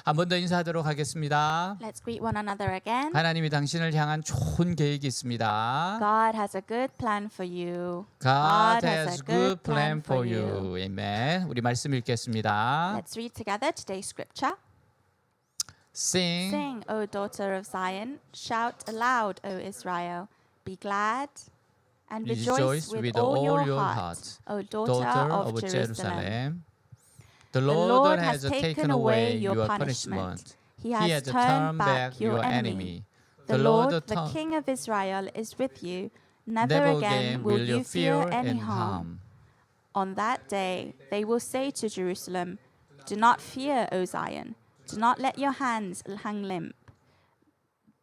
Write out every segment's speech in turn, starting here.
한 번 더 인사하도록 하겠습니다. Let's greet one another again. 하나님이 당신을 향한 좋은 계획이 있습니다. God has a good plan for you. God has good plan for you. 아멘. 우리 말씀 읽겠습니다. Let's read together today's scripture. Sing, Sing, O daughter of Zion. Shout aloud, O Israel. Be glad and rejoice with all your heart, O daughter of Jerusalem. The Lord has taken away your punishment. He has turned back your enemy. The Lord, the King of Israel, is with you. Never again will you fear any harm. On that day, they will say to Jerusalem, do not fear, O Zion. Do not let your hands hang limp.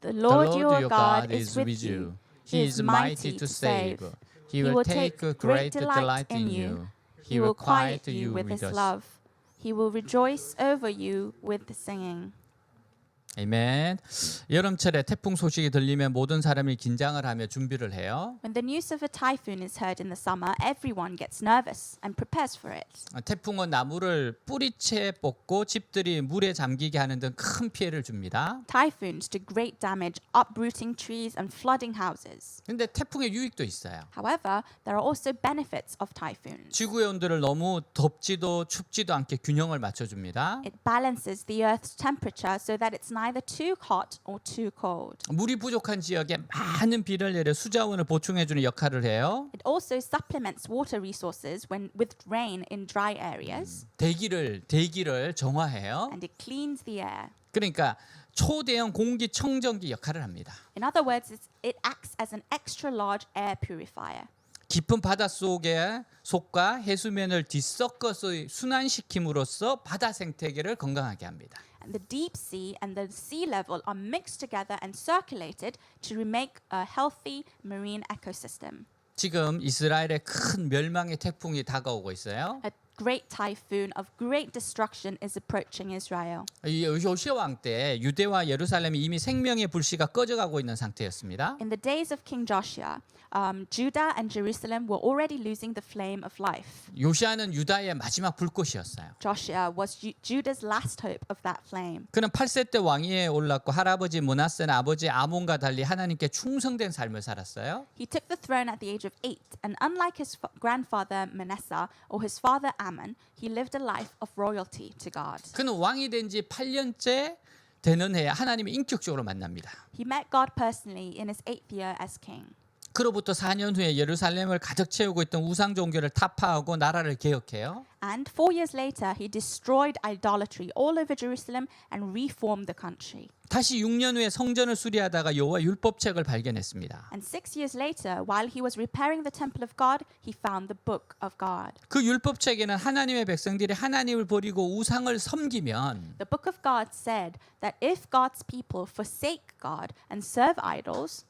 The Lord your God is with you. He is mighty to save. He will take great delight in you. He will quiet you with his love. He will rejoice over you with singing. 아멘. 여름철에 태풍 소식이 들리면 모든 사람이 긴장을 하며 준비를 해요. When the news of a typhoon is heard in the summer, everyone gets nervous and prepares for it. 태풍은 나무를 뿌리채 뽑고 집들이 물에 잠기게 하는 등 큰 피해를 줍니다. Typhoons do great damage, uprooting trees and flooding houses. 근데 태풍의 유익도 있어요. However, there are also benefits of typhoons. 지구의 온도를 너무 덥지도 춥지도 않게 균형을 맞춰줍니다. It balances the Earth's temperature so that it's neither too hot or too cold. 물이 부족한 지역에 많은 비를 내려 수자원을 보충해주는 역할을 해요. It also supplements water resources with rain in dry areas. 대기를 정화해요. And it cleans the air. 그러니까 초대형 공기청정기 역할을 합니다. In other words, it acts as an extra large air purifier. 깊은 바닷속의 속과 해수면을 뒤섞어서 순환시킴으로써 바다 생태계를 건강하게 합니다. And the deep sea and the sea level are mixed together and circulated to make a healthy marine ecosystem. 지금 이스라엘의 큰 멸망의 태풍이 다가오고 있어요. A great typhoon of great destruction is approaching Israel. 요시아 왕 때 유대와 예루살렘이 이미 생명의 불씨가 꺼져가고 있는 상태였습니다. In the days of King Joshua, Judah and Jerusalem were already losing the flame of life. 요시아는 유다의 마지막 불꽃이었어요. Joshua was Judah's last hope of that flame. 그는 8세 때 왕위에 올랐고 할아버지 므낫세는 아버지 아몬과 달리 하나님께 충성된 삶을 살았어요. He took the throne at the age of 8, and unlike his grandfather Manasseh or his father Ammon, he lived a life of royalty to God. 그는 왕이 된 지 8년째 되는 해에 하나님을 인격적으로 만납니다. He met God personally in his 8th year as king. 그로부터 4년 후에 예루살렘을 가득 채우고 있던 우상 종교를 타파하고 나라를 개혁해요. And 4 years later, he destroyed idolatry all over Jerusalem and reformed the country. 다시 6년 후에 성전을 수리하다가 여호와 율법책을 발견했습니다. And 6 years later, while he was repairing the temple of God, he found the book of God. 그 율법책에는 하나님의 백성들이 하나님을 버리고 우상을 섬기면 The book of God said that if God's people forsake God and serve idols,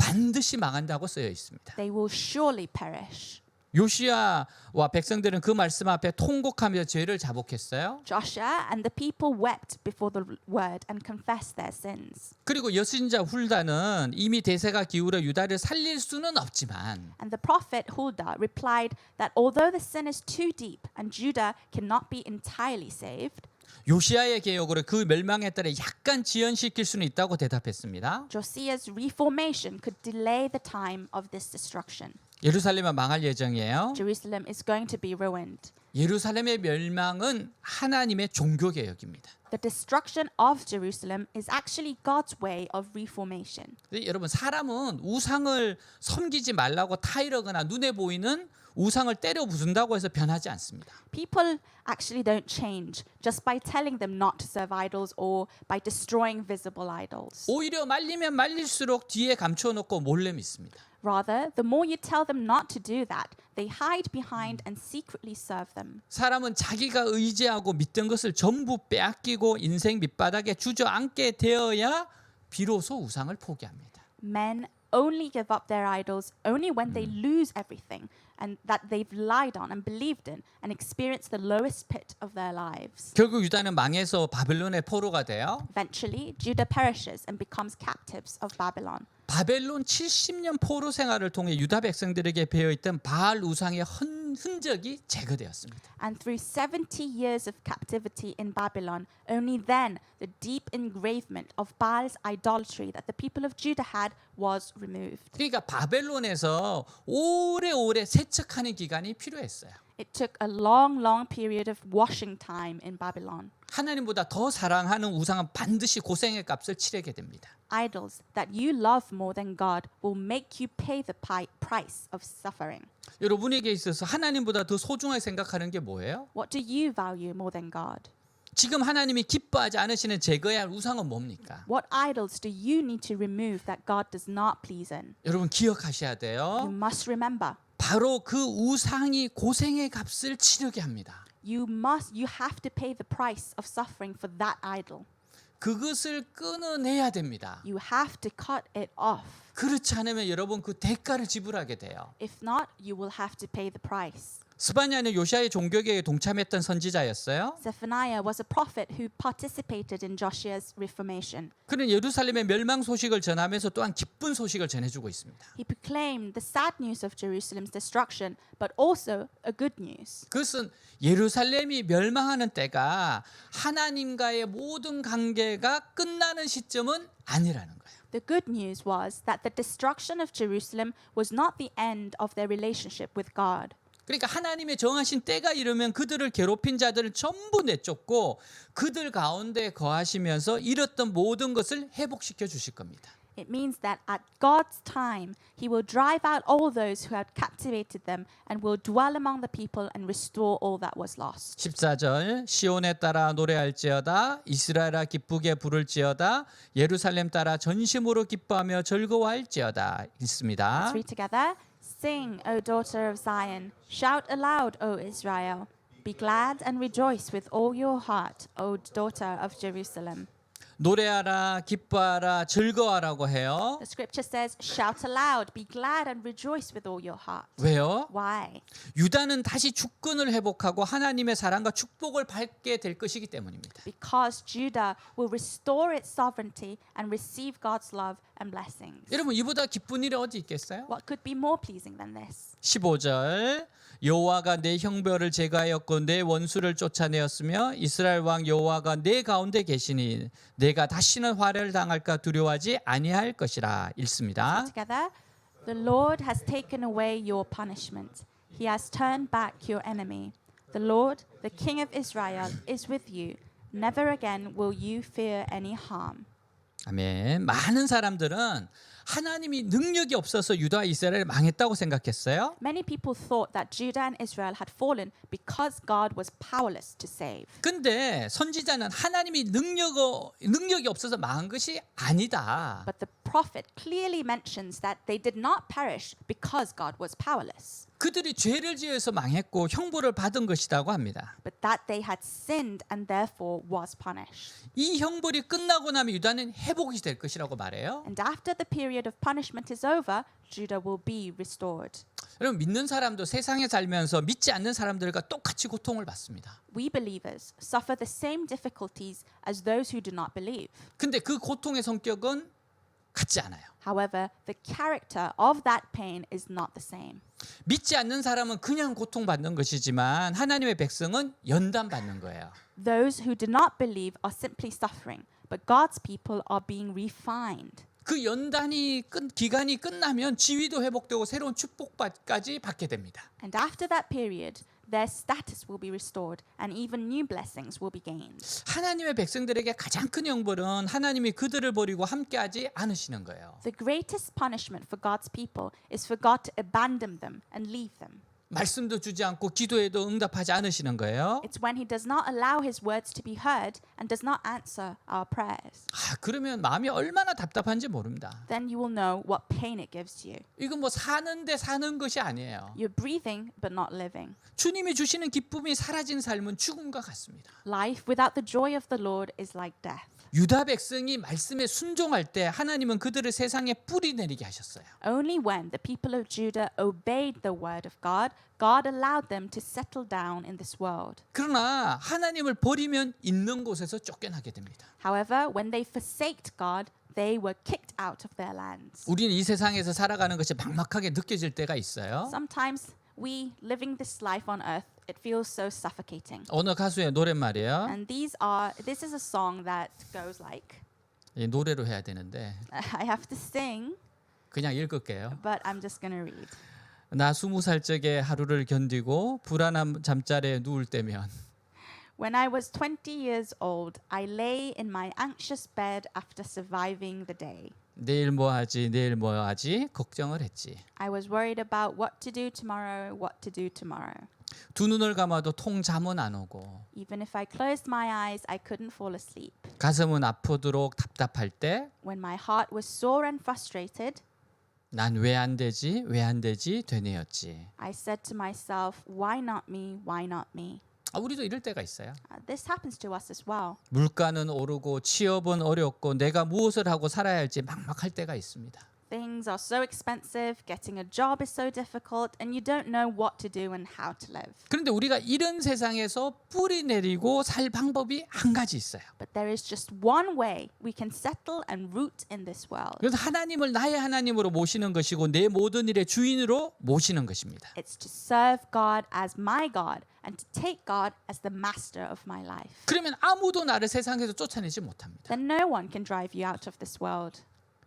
반드시 망한다고 쓰여 있습니다. they will surely perish. 요시아와 백성들은 그 말씀 앞에 통곡하며 죄를 자복했어요. Joshua and the people wept before the word and confessed their sins. 그리고 여신자 훌다는 이미 대세가 기울어 유다를 살릴 수는 없지만 And the prophet Huldah replied that although the sin is too deep and Judah cannot be entirely saved, 요시아의 개혁으로 그 멸망에 따라 약간 지연시킬 수는 있다고 대답했습니다. Josiah's reformation could delay the time of this destruction. 예루살렘은 망할 예정이에요. Jerusalem is going to be ruined. 예루살렘의 멸망은 하나님의 종교 개혁입니다. The destruction of Jerusalem is actually God's way of reformation. 여러분 사람은 우상을 섬기지 말라고 타이르거나 눈에 보이는 우상을 때려 부순다고 해서 변하지 않습니다. People actually don't change just by telling them not to serve idols or by destroying visible idols. 오히려 말리면 말릴수록 뒤에 감춰놓고 몰래 믿습니다. Rather, the more you tell them not to do that, they hide behind and secretly serve them. 사람은 자기가 의지하고 믿던 것을 전부 빼앗기고 인생 밑바닥에 주저앉게 되어야 비로소 우상을 포기합니다. Men only give up their idols only when they lose everything and that they've relied on and believed in and experience the lowest pit of their lives. 결국 유다는 망해서 바벨론의 포로가 돼요. Eventually, Judah perishes and becomes captives of Babylon. 바벨론 70년 포로 생활을 통해 유다 백성들에게 배어있던 바알 우상의 흔적이 제거되었습니다. And through 70 years of captivity in Babylon, only then the deep engravement of Baal's idolatry that the people of Judah had was removed. 그러니까 바벨론에서 오래오래 세척하는 기간이 필요했어요. It took a long period of washing time in Babylon. 하나님보다 더 사랑하는 우상은 반드시 고생의 값을 치르게 됩니다. Idols that you love more than God will make you pay the price of suffering. 여러분에게 있어서 하나님보다 더 소중하게 생각하는 게 뭐예요? What do you value more than God? 지금 하나님이 기뻐하지 않으시는 제거해야 할 우상은 뭡니까? What idols do you need to remove that God does not please in? 여러분 기억하셔야 You 돼요. must remember. 바로 그 우상이 고생의 값을 치르게 합니다. You have to pay the price of suffering for that idol. 그것을 끊어내야 됩니다. You have to cut it off. 그렇지 않으면 여러분 그 대가를 지불하게 돼요. If not, you will have to pay the price. 스바냐는 요시아의 종교개혁에 동참했던 선지자였어요. Zephaniah was a prophet who participated in Joshua's reformation. 그는 예루살렘의 멸망 소식을 전하면서 또한 기쁜 소식을 전해주고 있습니다. He proclaimed the sad news of Jerusalem's destruction, but also a good news. 그것은 예루살렘이 멸망하는 때가 하나님과의 모든 관계가 끝나는 시점은 아니라는 거예요. The good news was that the destruction of Jerusalem was not the end of their relationship with God. 그러니까 하나님의 정하신 때가 이르면 그들을 괴롭힌 자들을 전부 내쫓고 그들 가운데 거하시면서 잃었던 모든 것을 회복시켜 주실 겁니다. It means that at God's time, He will drive out all those who had captivated them and will dwell among the people and restore all that was lost. 14절 시온에 따라 노래할지어다 이스라엘아 기쁘게 부를지어다 예루살렘 따라 전심으로 기뻐하며 즐거워할지어다 있습니다. Let's read together. Sing, O daughter of Zion. Shout aloud, O Israel. Be glad and rejoice with all your heart, O daughter of Jerusalem. 노래하라 기뻐하라 즐거워하라고 해요. The scripture says, shout aloud, be glad and rejoice with all your heart. 왜요? Why? 유다는 다시 주권을 회복하고 하나님의 사랑과 축복을 받게 될 것이기 때문입니다. Because Judah will restore its sovereignty and receive God's love and blessings. 여러분 이보다 기쁜 일이 어디 있겠어요? What could be more pleasing than this? 15절 여호와가 내 형벌을 제거하였고 내 원수를 쫓아내었으며 이스라엘 왕 여호와가 내 가운데 계시니 내가 다시는 화를 당할까 두려워하지 아니할 것이라 읽습니다. Together, the Lord has taken away your punishment. He has turned back your enemy. The Lord, the King of Israel, is with you. Never again will you fear any harm. 아멘. 많은 사람들은 하나님이 능력이 없어서 유다와 이스라엘이 망했다고 생각했어요. Many people thought that Judah and Israel had fallen because God was powerless to save. 근데 선지자는 하나님이 능력이 없어서 망한 것이 아니다. But the prophet clearly mentions that they did not perish because God was powerless, 그들이 죄를 지어서 망했고 형벌을 받은 것이라고 합니다. but that they had sinned and therefore was punished. 이 형벌이 끝나고 나면 유다는 회복이 될 것이라고 말해요. And after the period of punishment is over, Judah will be restored. 여러분 믿는 사람도 세상에 살면서 믿지 않는 사람들과 똑같이 고통을 받습니다. We believers suffer the same difficulties as those who do not believe. 근데 그 고통의 성격은 같지 않아요. However, the character of that pain is not the same. 믿지 않는 사람은 그냥 고통받는 것이지만 하나님의 백성은 연단받는 거예요. Those who do not believe are simply suffering, but God's people are being refined. 그 연단이 기간이 끝나면 지위도 회복되고 새로운 축복까지 받게 됩니다. And after that period, their status will be restored and even new blessings will be gained. 하나님의 백성들에게 가장 큰 형벌은 하나님이 그들을 버리고 함께하지 않으시는 거예요. The greatest punishment for God's people is for God to abandon them and leave them. 말씀도 주지 않고 기도해도 응답하지 않으시는 거예요. It's when He does not allow His words to be heard and does not answer our prayers. 그러면 마음이 얼마나 답답한지 모릅니다. Then you will know what pain it gives you. 이건 뭐 사는데 사는 것이 아니에요. You're breathing but not living. 주님이 주시는 기쁨이 사라진 삶은 죽음과 같습니다. Life without the joy of the Lord is like death. 유다 백성이 말씀에 순종할 때 하나님은 그들을 세상에 뿌리 내리게 하셨어요. Only when the people of Judah obeyed the word of God, God allowed them to settle down in this world. 그러나 하나님을 버리면 있는 곳에서 쫓겨나게 됩니다. However, when they forsaked God, they were kicked out of their lands. 우리는 이 세상에서 살아가는 것이 막막하게 느껴질 때가 있어요. Sometimes we living this life on earth, it feels so suffocating. 어느 가수의 노랫말이에요. And this is a song that goes like, 이 노래로 해야 되는데 I have to sing, 그냥 읽을게요. but I'm just going to read. 나 20살 적에 하루를 견디고 불안한 잠자리에 누울 때면 When I was 20 years old, I lay in my anxious bed after surviving the day. 내일 뭐 하지 내일 뭐 하지 걱정을 했지. I was worried about what to do tomorrow, what to do tomorrow. 두 눈을 감아도 통 잠은 안 오고 Even if I closed my eyes, I couldn't fall asleep. 가슴은 아프도록 답답할 때 When my heart was sore and frustrated, 난 왜 안 되지 왜 안 되지 되뇌었지. I said to myself, why not me, why not me? 우리도 이럴 때가 있어요. This happens to us as well. 물가는 오르고 취업은 어렵고 내가 무엇을 하고 살아야 할지 막막할 때가 있습니다. Things are so expensive, getting a job is so difficult, and you don't know what to do and how to live. 그런데 우리가 이런 세상에서 뿌리 내리고 살 방법이 한 가지 있어요. But there is just one way we can settle and root in this world. 그래서 하나님을 나의 하나님으로 모시는 것이고 내 모든 일의 주인으로 모시는 것입니다. It's to serve God as my God and to take God as the master of my life. 그러면 아무도 나를 세상에서 쫓아내지 못합니다. Then no one can drive you out of this world.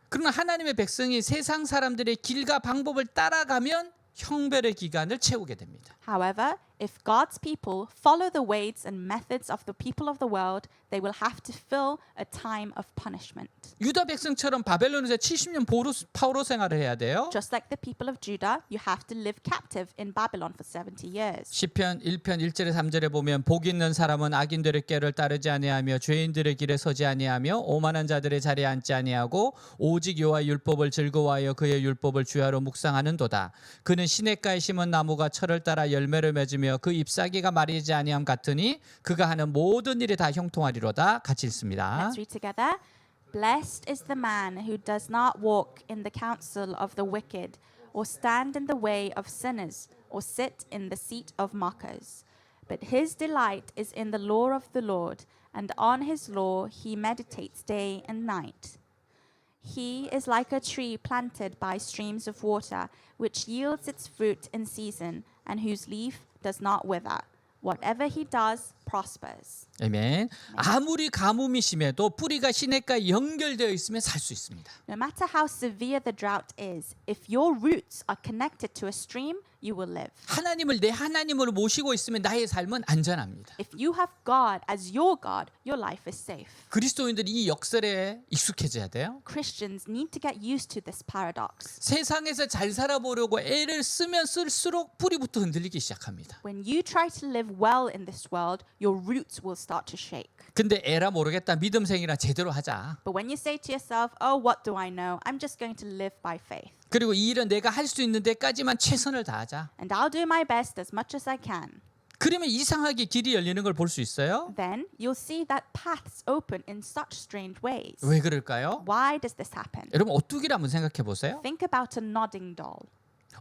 그러나 하나님의 백성이 세상 사람들의 길과 방법을 따라가면 형벌의 기간을 채우게 됩니다. However, if God's people follow the ways and methods of the people of the world, they will have to fill a time of punishment. 유다 백성처럼 바벨론에서 70년 포로 생활을 해야 돼요. Just like the people of Judah, you have to live captive in Babylon for 70 years. 시편 1편 1절에 3절에 보면 복 있는 사람은 악인들의 꾀를 따르지 아니하며 죄인들의 길에 서지 아니하며 오만한 자들의 자리에 앉지 아니하고 오직 여호와의 율법을 즐거워하여 그의 율법을 주야로 묵상하는도다. 그는 시냇가에 심은 나무가 철을 따라 열매를 맺으며 그 잎사귀가 마르지 아니함 같으니 그가 하는 모든 일이 다 형통하리로다. 같이 읽습니다. Let's read together. Blessed is the man who does not walk in the counsel of the wicked, or stand in the way of sinners, or sit in the seat of mockers. But his delight is in the law of the Lord, and on his law he meditates day and night. He is like a tree planted by streams of water, which yields its fruit in season, and whose leaf does not wither. Whatever he does prospers. 아멘. 아무리 가뭄이 심해도 뿌리가 시냇가에 연결되어 있으면 살 수 있습니다. No matter how severe the drought is, if your roots are connected to a stream, you will live. 하나님을 내 하나님으로 모시고 있으면 나의 삶은 안전합니다. If you have God as your God, your life is safe. 그리스도인들이 이 역설에 익숙해져야 돼요. Christians need to get used to this paradox. 세상에서 잘 살아보려고 애를 쓰면 쓸수록 뿌리부터 흔들리기 시작합니다. When you try to live well in this world, your roots will start to shake. 근데 에라 모르겠다 믿음생이라 제대로 하자. But when you say to yourself, oh, what do I know? I'm just going to live by faith. 그리고 이 일은 내가 할 수 있는 데까지만 최선을 다하자. And I'll do my best as much as I can. 그러면 이상하게 길이 열리는 걸 볼 수 있어요. Then you'll see that paths open in such strange ways. 왜 그럴까요? Why does this happen? 여러분 오뚜기를 한번 생각해 보세요. Think about a nodding doll.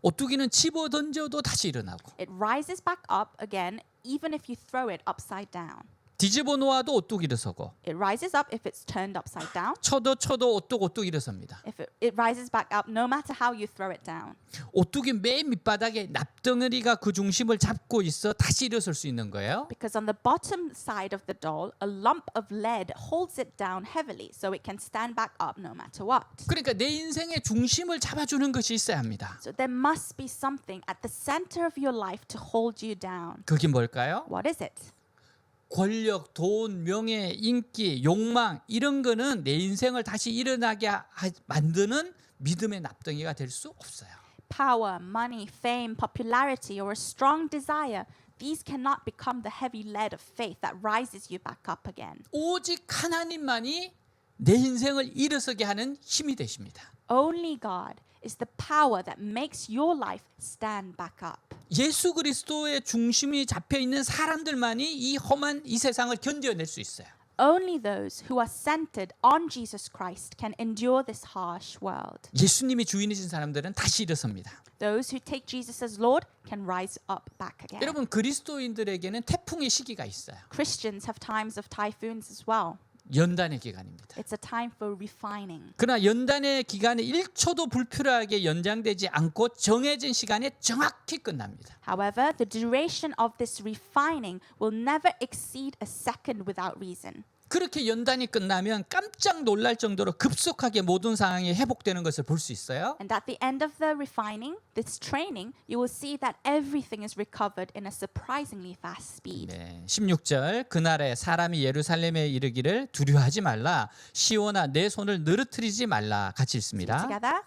오뚜기는 집어 던져도 다시 일어나고 It rises back up again even if you throw it upside down. 뒤집어 놓아도 오뚝 일어서고 It rises up if it's turned upside down. 쳐도 오뚝 일어섭니다. If it rises back up no matter how you throw it down. 오뚝이 맨 밑바닥에 납덩어리가 그 중심을 잡고 있어 다시 일어설 수 있는 거예요. Because on the bottom side of the doll, a lump of lead holds it down heavily so it can stand back up no matter what. 그러니까 내 인생의 중심을 잡아주는 것이 있어야 합니다. So there must be something at the center of your life to hold you down. 그게 뭘까요? What is it? 권력, 돈, 명예, 인기, 욕망 이런 거는 내 인생을 다시 일어나게 만드는 믿음의 납덩이가 될 수 없어요. Power, money, fame, popularity, or a strong desire, these cannot become the heavy lead of faith that rises you back up again. 오직 하나님만이 내 인생을 일어서게 하는 힘이 되십니다. Only God is the power that makes your life stand back up. 예수 그리스도의 중심이 잡혀 있는 사람들만이 이 험한 이 세상을 견뎌낼 수 있어요. Only those who are centered on Jesus Christ can endure this harsh world. 예수님이 주인이신 사람들은 다시 일어섭니다. Those who take Jesus as Lord can rise up back again. 여러분 그리스도인들에게는 태풍의 시기가 있어요. Christians have times of typhoons as well. 연단의 기간입니다. It's a time for refining. 그러나 연단의 기간이 1초도 불필요하게 연장되지 않고 정해진 시간에 정확히 끝납니다. However, the duration of this refining will never exceed a second without reason. 그렇게 연단이 끝나면 깜짝 놀랄 정도로 급속하게 모든 상황이 회복되는 것을 볼 수 있어요. And at the end of the refining, this training, you will see that everything is recovered in a surprisingly fast speed. 네, 16절 그날에 사람이 예루살렘에 이르기를 두려워하지 말라 시온아 내 손을 느르트리지 말라 같이 읽습니다. Together,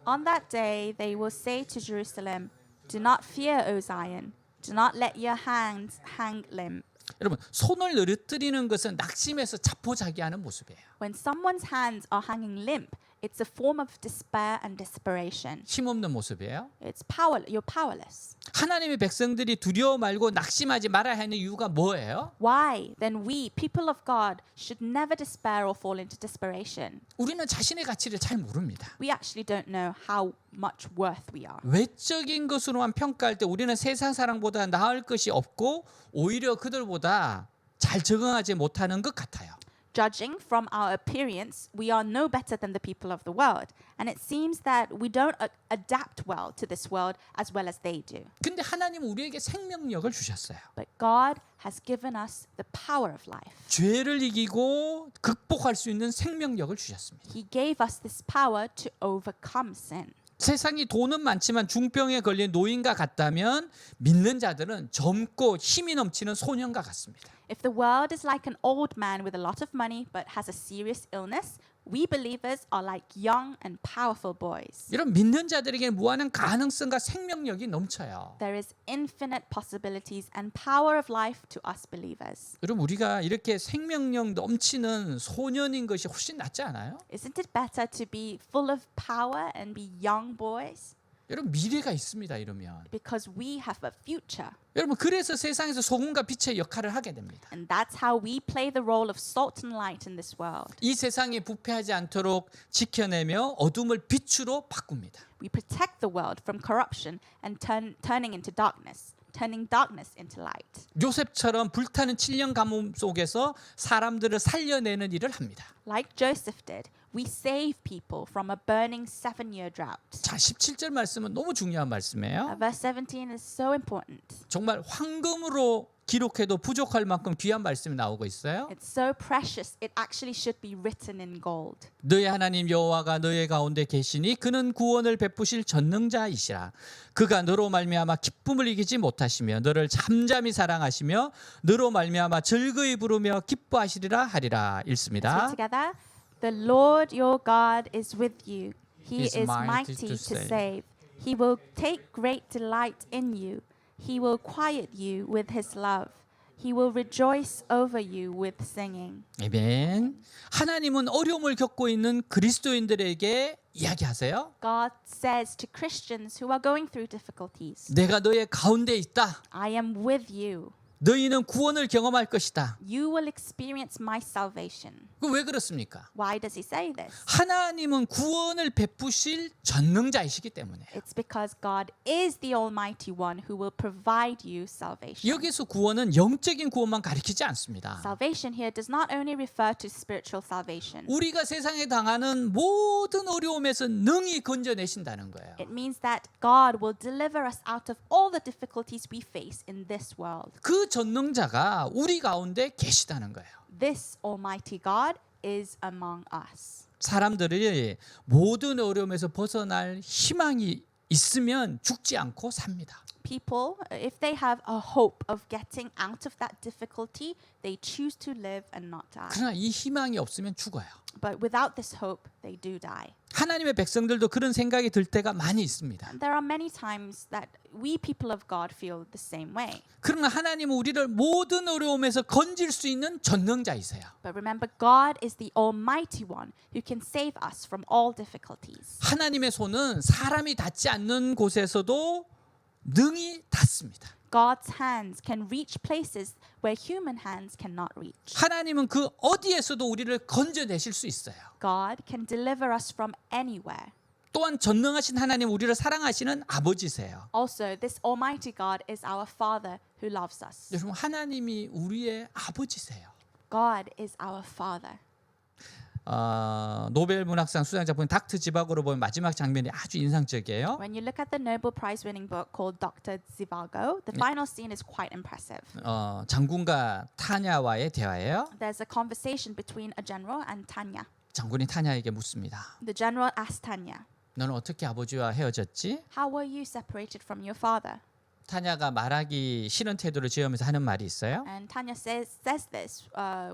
on that day they will say to Jerusalem, "Do not fear, O Zion. Do not let your hands hang limp." 여러분 손을 느르뜨리는 것은 낙심해서 자포자기하는 모습이에요. When someone's hands are hanging limp, it's a form of despair and desperation. 힘없는 모습이에요. You're powerless. 하나님의 백성들이 두려워 말고 낙심하지 말아야 하는 이유가 뭐예요? Why? Then we, people of God, should never despair or fall into desperation. 우리는 자신의 가치를 잘 모릅니다. We actually don't know how much worth we are. 외적인 것으로만 평가할 때 우리는 세상 사람보다 나을 것이 없고 오히려 그들보다 잘 적응하지 못하는 것 같아요. Judging from our appearance, we are no better than the people of the world. And it seems that we don't adapt well to this world as well as they do. 근데 하나님은 우리에게 생명력을 주셨어요. But God has given us the power of life. 죄를 이기고 극복할 수 있는 생명력을 주셨습니다. He gave us this power to overcome sin. 세상이 돈은 많지만 중병에 걸린 노인과 같다면 믿는 자들은 젊고 힘이 넘치는 소년과 같습니다. If the world is like an old man with a lot of money but has a serious illness, we believers are like young and powerful boys. 이런 믿는 자들에게 무한한 가능성과 생명력이 넘쳐요. There is infinite possibilities and power of life to us believers. 여러분 우리가 이렇게 생명력 넘치는 소년인 것이 훨씬 낫지 않아요? Isn't it better to be full of power and be young boys? 여러분 미래가 있습니다. 이러면 Because we have a future. 여러분 그래서 세상에서 소금과 빛의 역할을 하게 됩니다. And that's how we play the role of salt and light in this world. 이 세상이 부패하지 않도록 지켜내며 어둠을 빛으로 바꿉니다. We protect the world from corruption and turning into darkness. Turning darkness into light. 요셉처럼 불타는 7년 가뭄 속에서 사람들을 살려내는 일을 합니다. Like Joseph did, we save people from a burning 7-year drought. 자, 17절 말씀은 너무 중요한 말씀이에요. Verse 17 is so important. 정말 황금으로 기록해도 부족할 만큼 귀한 말씀이 나오고 있어요. It's so precious, it actually should be written in gold. 너의 하나님 여호와가 너의 가운데 계시니 그는 구원을 베푸실 전능자이시라. 그가 너로 말미암아 기쁨을 이기지 못하시며 너를 잠잠히 사랑하시며 너로 말미암아 즐거이 부르며 기뻐하시리라 하리라. Let's 읽습니다. read together. The Lord your God is with you. He He is is mighty mighty to to save. save. He will take great delight in you. He will quiet you with his love. He will rejoice over you with singing. 아멘. 하나님은 어려움을 겪고 있는 그리스도인들에게 이야기하세요. God says to Christians who are going through difficulties, 내가 너의 가운데 있다. I am with you. 너희는 구원을 경험할 것이다. You will experience my salvation. 그 왜 그렇습니까? Why does he say this? 하나님은 구원을 베푸실 전능자이시기 때문에. It's because God is the Almighty One who will provide you salvation. 여기서 구원은 영적인 구원만 가리키지 않습니다. Salvation here does not only refer to spiritual salvation. 우리가 세상에 당하는 모든 어려움에서 능히 건져내신다는 거예요. It means that God will deliver us out of all the difficulties we face in this world. 그 전능자가 우리 가운데 계시다는 거예요. This Almighty God is among us. 사람들이 모든 어려움에서 벗어날 희망이 있으면 죽지 않고 삽니다. People, if they have a hope of getting out of that difficulty, they choose to live and not die. 그러나 이 희망이 없으면 죽어요. But without this hope, they do die. 하나님의 백성들도 그런 생각이 들 때가 많이 있습니다. And there are many times that we people of God feel the same way. 그러나 하나님은 우리를 모든 어려움에서 건질 수 있는 전능자이세요. But remember, God is the Almighty One who can save us from all difficulties. 하나님의 손은 사람이 닿지 않는 곳에서도 능히 닿습니다. God's hands can reach places where human hands cannot reach. 하나님은 그 어디에서도 우리를 건져내실 수 있어요. God can deliver us from anywhere. 또한 전능하신 하나님 우리를 사랑하시는 아버지세요. Also, this Almighty God is our Father who loves us. 여러분 하나님이 우리의 아버지세요. God is our Father. 노벨 문학상 수상 작품 닥터 지바고로 보면 마지막 장면이 아주 인상적이에요. When you look at the Nobel Prize winning book called Dr. Zhivago, the final scene is quite impressive. 장군과 타냐와의 대화예요. There's a conversation between a general and Tanya. 장군이 타냐에게 묻습니다. The general asked Tanya, 너는 어떻게 아버지와 헤어졌지? how were you separated from your father? 타냐가 말하기 싫은 태도를 지으면서 하는 말이 있어요. And Tanya says this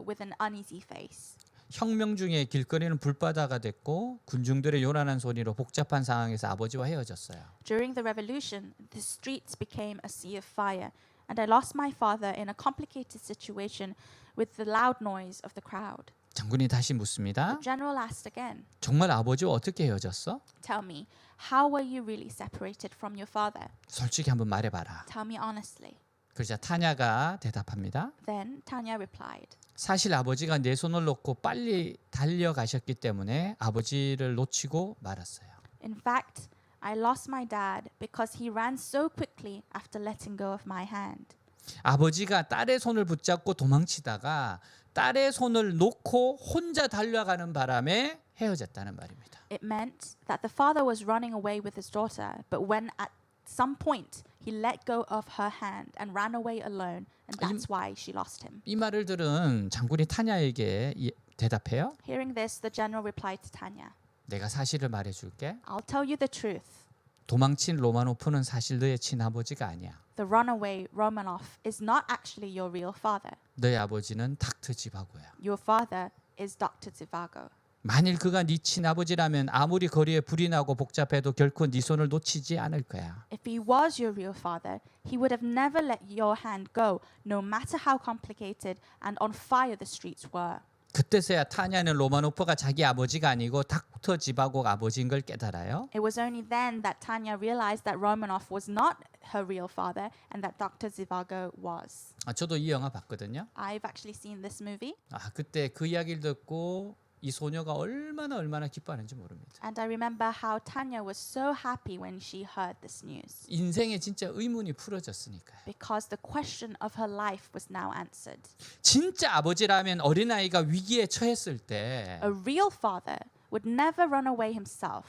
with an uneasy face. 혁명 중에 길거리는 불바다가 됐고 군중들의 요란한 소리로 복잡한 상황에서 아버지와 헤어졌어요. During the revolution, the streets became a sea of fire, and I lost my father in a complicated situation with the loud noise of the crowd. 장군이 다시 묻습니다. The general asked again, 정말 아버지와 어떻게 헤어졌어? tell me, how were you really separated from your father? 솔직히 한번 말해봐라. Tell me honestly. 그러자 타냐가 대답합니다. Then Tanya replied, 사실 아버지가 내 손을 놓고 빨리 달려가셨기 때문에 아버지를 놓치고 말았어요. in fact, I lost my dad because he ran so quickly after letting go of my hand. 아버지가 딸의 손을 붙잡고 도망치다가 딸의 손을 놓고 혼자 달려가는 바람에 헤어졌다는 말입니다. It meant that the father was running away with his daughter, but when at some point he let go of her hand and ran away alone, and that's why she lost him. 이 말을 들은 장군이 타냐에게 대답해요. Hearing this, the general replied to Tanya, 내가 사실을 말해줄게. I'll tell you the truth. 도망친 로마노프는 사실 너의 친아버지가 아니야. The runaway Romanov is not actually your real father. 너의 아버지는 닥터 지바고야. Your father is Dr. Zhivago. 만일 그가 네 친아버지라면 아무리 거리에 불이 나고 복잡해도 결코 네 손을 놓치지 않을 거야. If he was your real father, he would have never let your hand go, no matter how complicated and on fire the streets were. 그때서야 타냐는 로마노프가 자기 아버지가 아니고 닥터 지바고 아버지인 걸 깨달아요. It was only then that Tanya realized that Romanov was not her real father and that Dr. Zhivago was. 저도 이 영화 봤거든요. I've actually seen this movie, 그때 그 이야기를 듣고 이 소녀가 얼마나 기뻐하는지 모릅니다. and I remember how Tanya was so happy when she heard this news 인생에 진짜 의문이 풀어졌으니까요. because the question of her life was now answered. 진짜 아버지라면 어린아이가 위기에 처했을 때 A real father would never run away himself.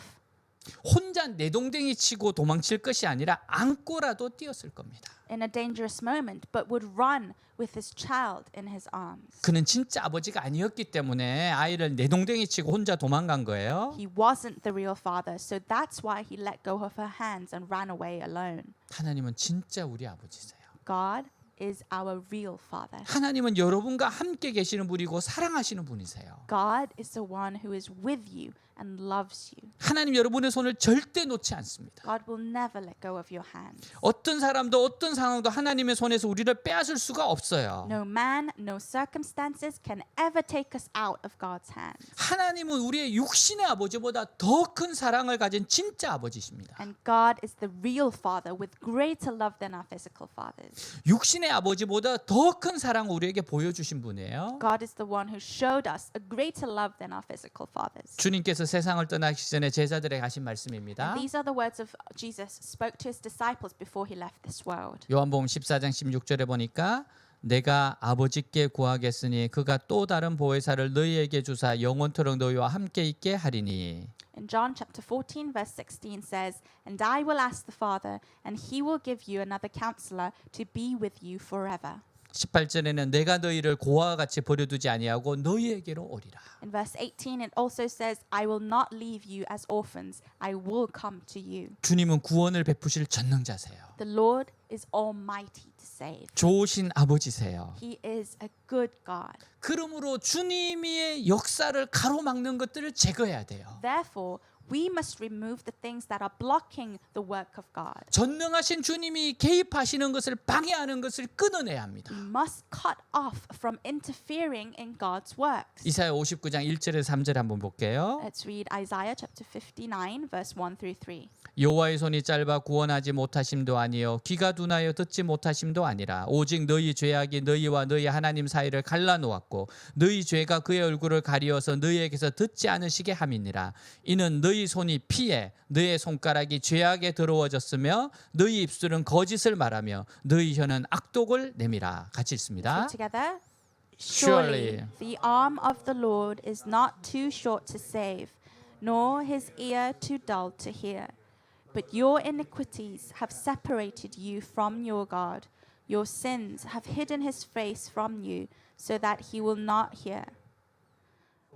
혼자 내동댕이 치고 도망칠 것이 아니라 안고라도 뛰었을 겁니다. In a dangerous moment, but would run with his child in his arms. 그는 진짜 아버지가 아니었기 때문에 아이를 내동댕이 치고 혼자 도망간 거예요. He wasn't the real father, so that's why he let go of her hands and ran away alone. 하나님은 진짜 우리 아버지세요. God is our real father. 하나님은 여러분과 함께 계시는 분이고 사랑하시는 분이세요. God is the one who is with you and loves you. 하나님 여러분의 손을 절대 놓지 않습니다. God will never let go of your hands. 어떤 사람도 어떤 상황도 하나님의 손에서 우리를 빼앗을 수가 없어요. No man, no circumstances can ever take us out of God's hands. 하나님은 우리의 육신의 아버지보다 더 큰 사랑을 가진 진짜 아버지십니다. And God is the real father with greater love than our physical fathers. 육신의 아버지보다 더 큰 사랑을 우리에게 보여주신 분이에요. God is the one who showed us a greater love than our physical fathers. 주님께서 세상을 떠나기 전에 제자들에게 하신 말씀입니다. These are the words of Jesus spoke to his disciples before he left this world. 요한복음 14장 16절에 보니까 내가 아버지께 구하겠으니 그가 또 다른 보혜사를 너희에게 주사 영원토록 너희와 함께 있게 하리니. In John chapter 14 verse 16 says, "And I will ask the Father, and he will give you another counselor to be with you forever." 18절에는 내가 너희를 고아와 같이 버려두지 아니하고 너희에게로 오리라. In verse 18 it also says, "I will not leave you as orphans, I will come to you." 주님은 구원을 베푸실 전능자세요. The Lord is almighty to save. 좋으신 아버지세요. He is a good God. 그러므로 주님의 역사를 가로막는 것들을 제거해야 돼요. Therefore, we must remove the things that are blocking the work of God. 전능하신 주님이 개입하시는 것을 방해하는 것을 끊어내야 합니다. We must cut off from interfering in God's works. 이사야 59장 1절에서 3절 한번 볼게요. Let's read Isaiah chapter 59 verse 1 through 3. 여호와의 손이 짧아 구원하지 못하심도 아니요 귀가 둔하여 듣지 못하심도 아니라 오직 너희 죄악이 너희와 너희 하나님 사이를 갈라놓았고 너희 죄가 그의 얼굴을 가리어서 너희에게서 듣지 않으시게 함이니라. 이는 너희 손이 피해 너희 손가락이 죄악에 더러워졌으며 너희 입술은 거짓을 말하며 너희 혀는 악독을 내밀어. 같이 읽습니다. Together. Surely the arm of the Lord is not too short to save, nor his ear too dull to hear. But your iniquities have separated you from your God. Your sins have hidden his face from you, so that he will not hear.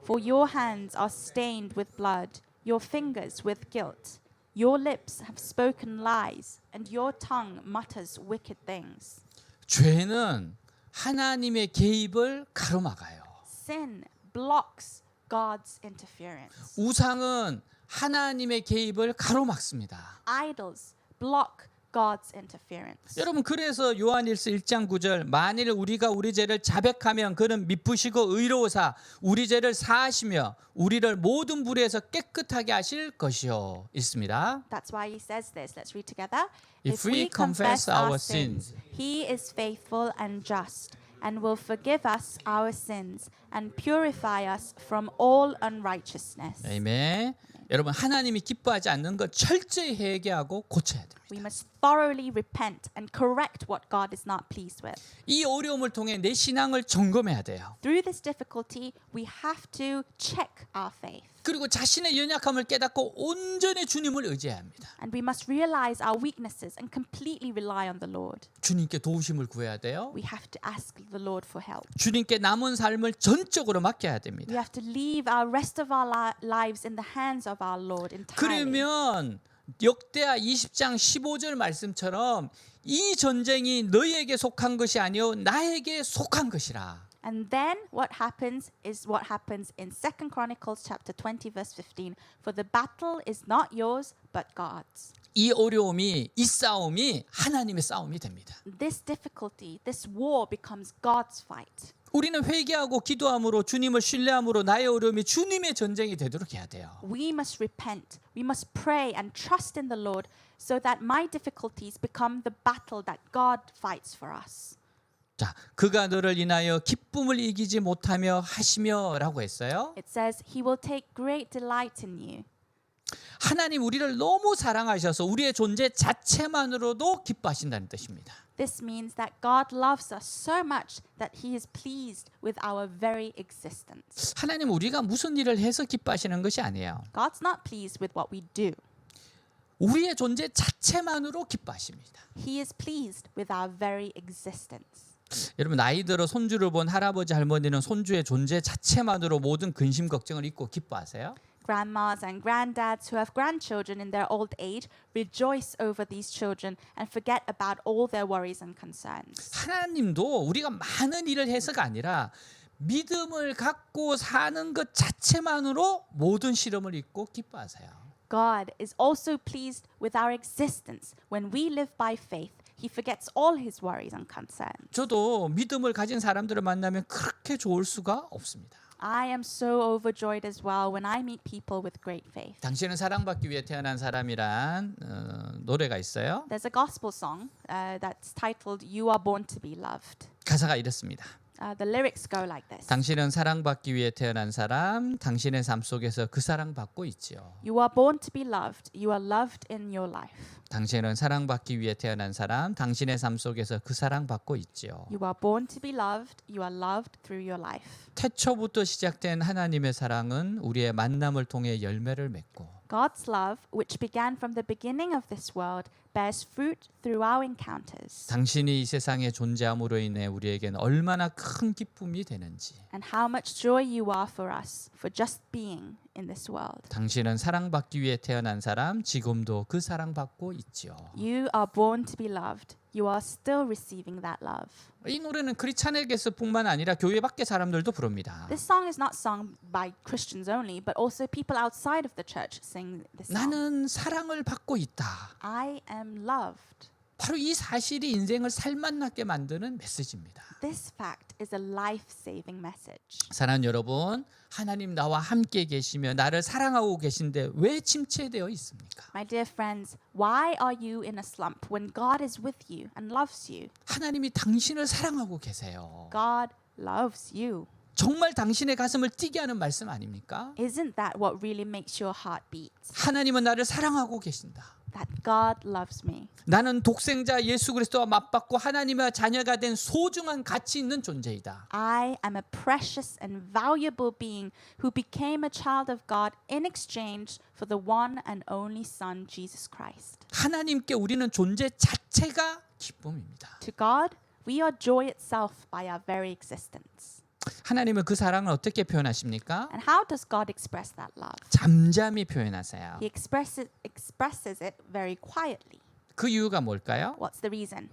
For your hands are stained with blood, your fingers with guilt. Your lips have spoken lies, and your tongue mutters wicked things. 죄는 하나님의 개입을 가로막아요. Sin blocks God's interference. 우상은 하나님의 개입을 가로막습니다. Idols block God's interference. 여러분 그래서 요한일서 1장 9절 만일 우리가 우리 죄를 자백하면 그는 미쁘시고 의로우사 우리 죄를 사하시며 우리를 모든 불의에서 깨끗하게 하실 것이요 있습니다. That's why he says this. Let's read together. If we confess our sins, he is faithful and just and will forgive us our sins and purify us from all unrighteousness. 아멘. 여러분 하나님이 기뻐하지 않는 것 철저히 회개하고 고쳐야 됩니다. We must thoroughly repent and correct what God is not pleased with. 이 어려움을 통해 내 신앙을 점검해야 돼요. Through this difficulty, we have to check our faith. 그리고 자신의 연약함을 깨닫고 온전히 주님을 의지해야 합니다. And we must realize our weaknesses and completely rely on the Lord. 주님께 도우심을 구해야 돼요. We have to ask the Lord for help. 주님께 남은 삶을 전적으로 맡겨야 됩니다. We have to leave our rest of our lives in the hands of our Lord entirely. 그러면 역대하 20장 15절 말씀처럼 이 전쟁이 너희에게 속한 것이 아니요 나에게 속한 것이라. And then what happens is what happens in 2 Chronicles chapter 20 verse 15. For the battle is not yours but God's. 이 어려움이 이 싸움이 하나님의 싸움이 됩니다. This difficulty, this war becomes God's fight. 우리는 회개하고 기도함으로 주님을 신뢰함으로 나의 어려움이 주님의 전쟁이 되도록 해야 돼요. We must repent. We must pray and trust in the Lord so that my difficulties become the battle that God fights for us. 자, 그가 너를 인하여 기쁨을 이기지 못하며 하시며라고 했어요. It says he will take great delight in you. 하나님 우리를 너무 사랑하셔서 우리의 존재 자체만으로도 기뻐하신다는 뜻입니다. This means that God loves us so much that he is pleased with our very existence. 하나님 우리가 무슨 일을 해서 기뻐하시는 것이 아니에요. God's not pleased with what we do. 우리의 존재 자체만으로 기뻐하십니다. He is pleased with our very existence. 여러분 나이 들어 손주를 본 할아버지 할머니는 손주의 존재 자체만으로 모든 근심 걱정을 잊고 기뻐하세요? Grandmas and granddads who have grandchildren in their old age rejoice over these children and forget about all their worries and concerns. 하나님도 우리가 많은 일을 해서가 아니라 믿음을 갖고 사는 것 자체만으로 모든 시름을 잊고 기뻐하세요. God is also pleased with our existence. When we live by faith, he forgets all his worries and concerns. 저도 믿음을 가진 사람들을 만나면 그렇게 좋을 수가 없습니다. I am so overjoyed as well when I meet people with great faith. 당신은 사랑받기 위해 태어난 사람이란 노래가 있어요. There's a gospel song that's titled You Are Born to Be Loved. 가사가 이렇습니다. The lyrics go like this. 당신은 사랑받기 위해 태어난 사람, 당신의 삶 속에서 그 사랑받고 있지요. You are born to be loved. You are loved in your life. 당신은 사랑받기 위해 태어난 사람, 당신의 삶 속에서 그 사랑받고 있지요. You are born to be loved. You are loved through your life. 태초부터 시작된 하나님의 사랑은 우리의 만남을 통해 열매를 맺고 God's love, which began from the beginning of this world, bears fruit through our encounters. 당신이 이 세상에 존재함으로 인해 우리에겐 얼마나 큰 기쁨이 되는지 And how much joy you are for us for just being in this world. 당신은 사랑받기 위해 태어난 사람, 지금도 그 사랑받고 있지요. You are born to be loved. You are still receiving that love. 이 노래는 크리스찬에게서뿐만 아니라 교회 밖의 사람들도 부릅니다. This song is not sung by Christians only, but also people outside of the church sing this song. 나는 사랑을 받고 있다. I am loved. 바로 이 사실이 인생을 살맛나게 만드는 메시지입니다. This fact is a life-saving message. 사랑하는 여러분, 하나님 나와 함께 계시며 나를 사랑하고 계신데 왜 침체되어 있습니까? My dear friends, why are you in a slump when God is with you and loves you? 하나님이 당신을 사랑하고 계세요. God loves you. 정말 당신의 가슴을 뛰게 하는 말씀 아닙니까? Isn't that what really makes your heart beat? 하나님은 나를 사랑하고 계신다. that God loves me. 나는 독생자 예수 그리스도와 맞받고 하나님의 자녀가 된 소중한 가치 있는 존재이다. I am a precious and valuable being who became a child of God in exchange for the one and only Son, Jesus Christ. 하나님께 우리는 존재 자체가 기쁨입니다. To God, we are joy itself by our very existence. 하나님은 그 사랑을 어떻게 표현하십니까? And how does God express that love? 잠잠히 표현하세요. He expresses it very quietly. 그 이유가 뭘까요? What's the reason?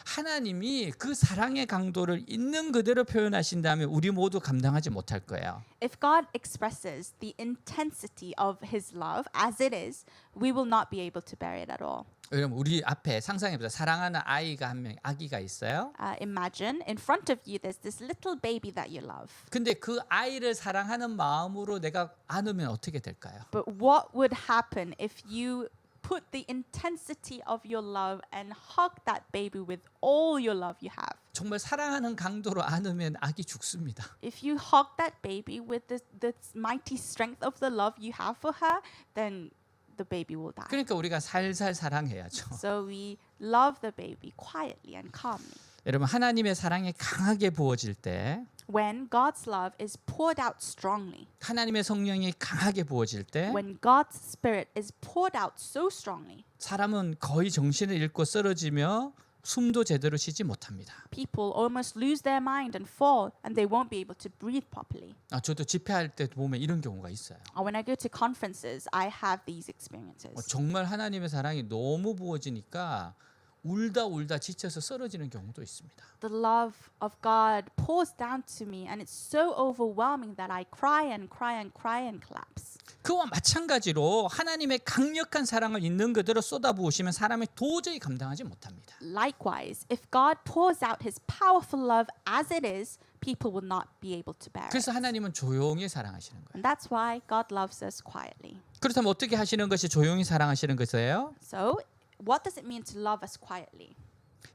하나님이 그 사랑의 강도를 있는 그대로 표현하신다면 우리 모두 감당하지 못할 거예요. If God expresses the intensity of His love as it is, we will not be able to bear it at all. 여러분 우리 앞에 상상해보세요. 사랑하는 아이가 한 명, 아기가 있어요. Imagine in front of you there's this little baby that you love. 근데 그 아이를 사랑하는 마음으로 내가 안으면 어떻게 될까요? But what would happen if you put the intensity of your love and hug that baby with all your love you have? 정말 사랑하는 강도로 안으면 아기 죽습니다. If you hug that baby with the mighty strength of the love you have for her, then the baby will die. 그러니까 우리가 살살 사랑해야죠. So we love the baby quietly and calmly. 여러분 하나님의 사랑이 강하게 부어질 때, When God's love is poured out strongly, 하나님의 성령이 강하게 부어질 때, when God's Spirit is poured out so strongly, 사람은 거의 정신을 잃고 쓰러지며 숨도 제대로 쉬지 못합니다. people almost lose their mind and fall, and they won't be able to breathe properly. 저도 집회할 때 보면 이런 경우가 있어요. When I go to conferences, I have these experiences. 정말 하나님의 사랑이 너무 부어지니까 울다 지쳐서 쓰러지는 경우도 있습니다. The love of God pours down to me, and it's so overwhelming that I cry and cry and cry and collapse. 그와 마찬가지로 하나님의 강력한 사랑을 있는 그대로 쏟아부으시면 사람이 도저히 감당하지 못합니다. Likewise, if God pours out His powerful love as it is, people will not be able to bear it. 그래서 하나님은 조용히 사랑하시는 거예요. And that's why God loves us quietly. 그렇다면 어떻게 하시는 것이 조용히 사랑하시는 것이에요? So, what does it mean to love us quietly?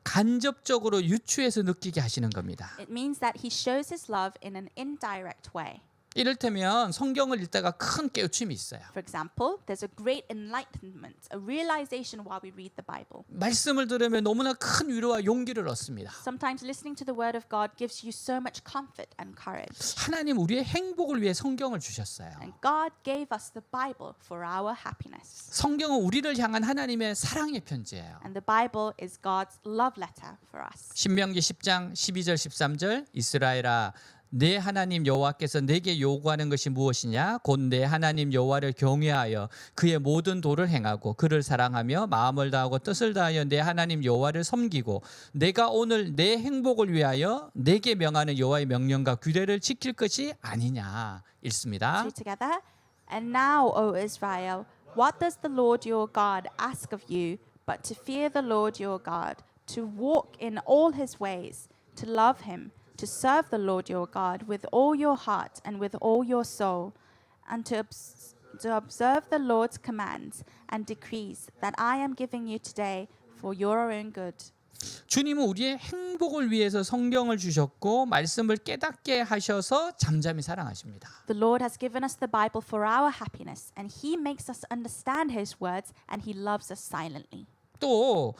간접적으로 유추해서 느끼게 하시는 겁니다. It means that He shows His love in an indirect way. 이를테면 성경을 읽다가 큰 깨우침이 있어요. For example, there's a great enlightenment, a realization while we read the Bible. 말씀을 들으면 너무나 큰 위로와 용기를 얻습니다. Sometimes listening to the Word of God gives you so much comfort and courage. 하나님 우리의 행복을 위해 성경을 주셨어요. And God gave us the Bible for our happiness. 성경은 우리를 향한 하나님의 사랑의 편지예요. And the Bible is God's love letter for us. 신명기 10장 12절 13절 이스라엘아 내 하나님 여호와께서 내게 요구하는 것이 무엇이냐 곧 내 하나님 여호와를 경외하여 그의 모든 도를 행하고 그를 사랑하며 마음을 다하고 뜻을 다하여 내 하나님 여호와를 섬기고 내가 오늘 내 행복을 위하여 내게 명하는 여호와의 명령과 규례를 지킬 것이 아니냐 읽습니다. Let's read together. And now, O Israel, what does the Lord your God ask of you but to fear the Lord your God, to walk in all His ways, to love Him, to serve the Lord your God with all your heart and with all your soul, and to observe the Lord's commands and decrees that I am giving you today for your own good. 주님은 우리의 행복을 위해서 성경을 주셨고 말씀을 깨닫게 하셔서 잠잠히 사랑하십니다. The Lord has given us the Bible for our happiness, and He makes us understand His words, and He loves us silently. 또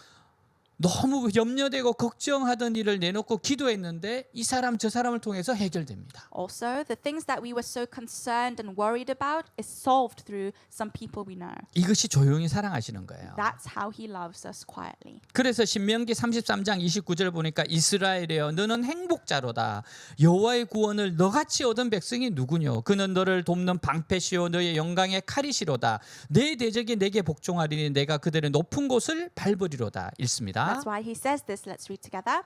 너무 염려되고 걱정하던 일을 내놓고 기도했는데 이 사람 저 사람을 통해서 해결됩니다. Also, the things that we were so concerned and worried about is solved through some people we know. 이것이 조용히 사랑하시는 거예요. That's how He loves us quietly. 그래서 신명기 33장 29절 보니까 이스라엘이여 너는 행복자로다. 여호와의 구원을 너같이 얻은 백성이 누구뇨? 그는 너를 돕는 방패시오 너의 영광의 칼이시로다. 내 대적이 내게 복종하리니 내가 그들의 높은 곳을 밟으리로다. 읽습니다. That's why He says this. Let's read together.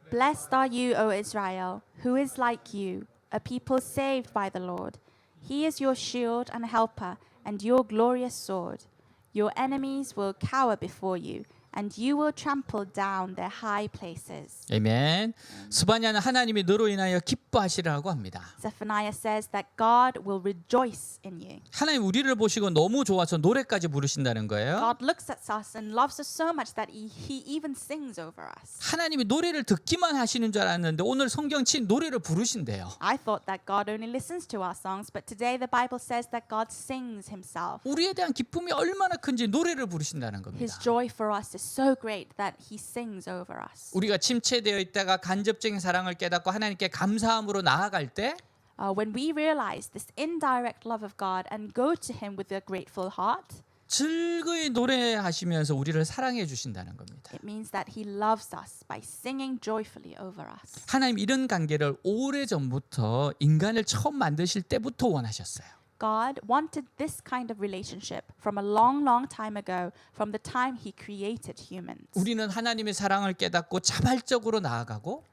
Blessed are you, O Israel, who is like you, a people saved by the Lord. He is your shield and helper and your glorious sword. Your enemies will cower before you, and you will trample down their high places. 아멘. 스바냐는 하나님이 너로 인하여 기뻐하시라고 합니다. Zephaniah says that God will rejoice in you. 하나님 우리를 보시고 너무 좋아서 노래까지 부르신다는 거예요. God looks at us and loves us so much that he even sings over us. 하나님이 노래를 듣기만 하시는 줄 알았는데 오늘 성경 친 노래를 부르신대요. I thought that God only listens to our songs, but today the Bible says that God sings himself. 우리에 대한 기쁨이 얼마나 큰지 노래를 부르신다는 겁니다. His joy for us is so great that he sings over us. 우리가 침체되어 있다가 간접적인 사랑을 깨닫고 하나님께 감사함으로 나아갈 때 When we realize this indirect love of God and go to him with a grateful heart, 즐거이 노래하시면서 우리를 사랑해 주신다는 겁니다. it means that he loves us by singing joyfully over us. 하나님 이런 관계를 오래전부터 인간을 처음 만드실 때부터 원하셨어요. God wanted this kind of relationship from a long, long time ago, from the time he created humans. 우리는 하나님의 사랑을 깨닫고 자발적으로 나아가고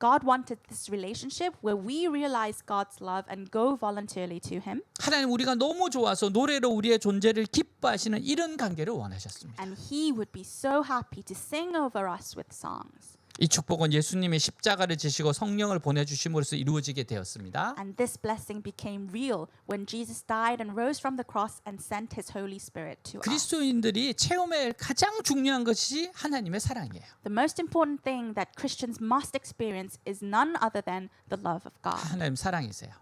God wanted this relationship where we realize God's love and go voluntarily to him. 하나님 우리가 너무 좋아서 노래로 우리의 존재를 기뻐하시는 이런 관계를 원하셨습니다. And he would be so happy to sing over us with songs. 이 축복은 예수님의 십자가를 지시고 성령을 보내주심으로써 이루어지게 되었습니다. And this blessing became real when Jesus died and rose from the cross and sent his Holy Spirit to us. 그리스도인들이 체험할 가장 중요한 것이 하나님의 사랑이에요. The most important thing that Christians must experience is none other than the love of God. 하나님 사랑이세요.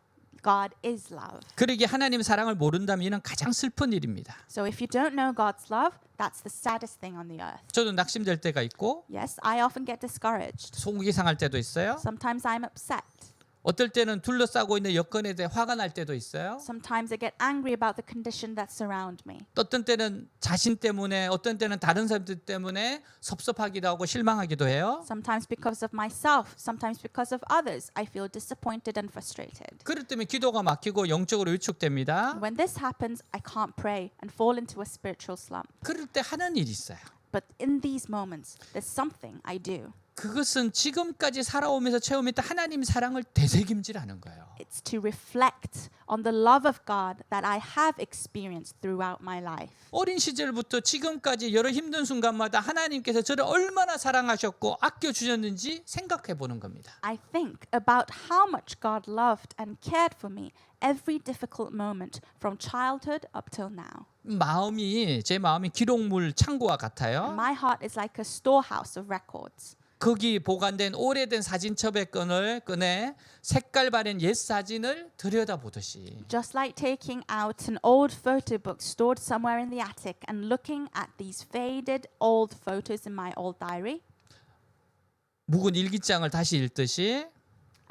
God is love. 그러기에 하나님 사랑을 모른다면 이는 가장 슬픈 일입니다. So if you don't know God's love, that's the saddest thing on the earth. 저도 낙심될 때가 있고 Yes, I often get discouraged. 속이 상할 때도 있어요. Sometimes I'm upset. 어떨 때는 둘러싸고 있는 여건에 대해 화가 날 때도 있어요. Sometimes I get angry about the condition that surround me. 어떤 때는 자신 때문에, 어떤 때는 다른 사람들 때문에 섭섭하기도 하고 실망하기도 해요. Sometimes because of myself, sometimes because of others, I feel disappointed and frustrated. 그럴 때면 기도가 막히고 영적으로 위축됩니다. When this happens, I can't pray and fall into a spiritual slump. 그럴 때 하는 일이 있어요. But in these moments, there's something I do. 그것은 지금까지 살아오면서 체험했던 하나님 사랑을 되새김질하는 거예요. It's to reflect on the love of God that I have experienced throughout my life. 어린 시절부터 지금까지 여러 힘든 순간마다 하나님께서 저를 얼마나 사랑하셨고 아껴주셨는지 생각해 보는 겁니다. I think about how much God loved and cared for me every difficult moment from childhood up till now. 제 마음이 기록물 창고와 같아요. My heart is like a storehouse of records. 거기 보관된 오래된 사진첩의 꺼내 색깔 바른 옛 사진을 들여다보듯이 Just like taking out an old photo book stored somewhere in the attic and looking at these faded old photos in my old diary 묵은 일기장을 다시 읽듯이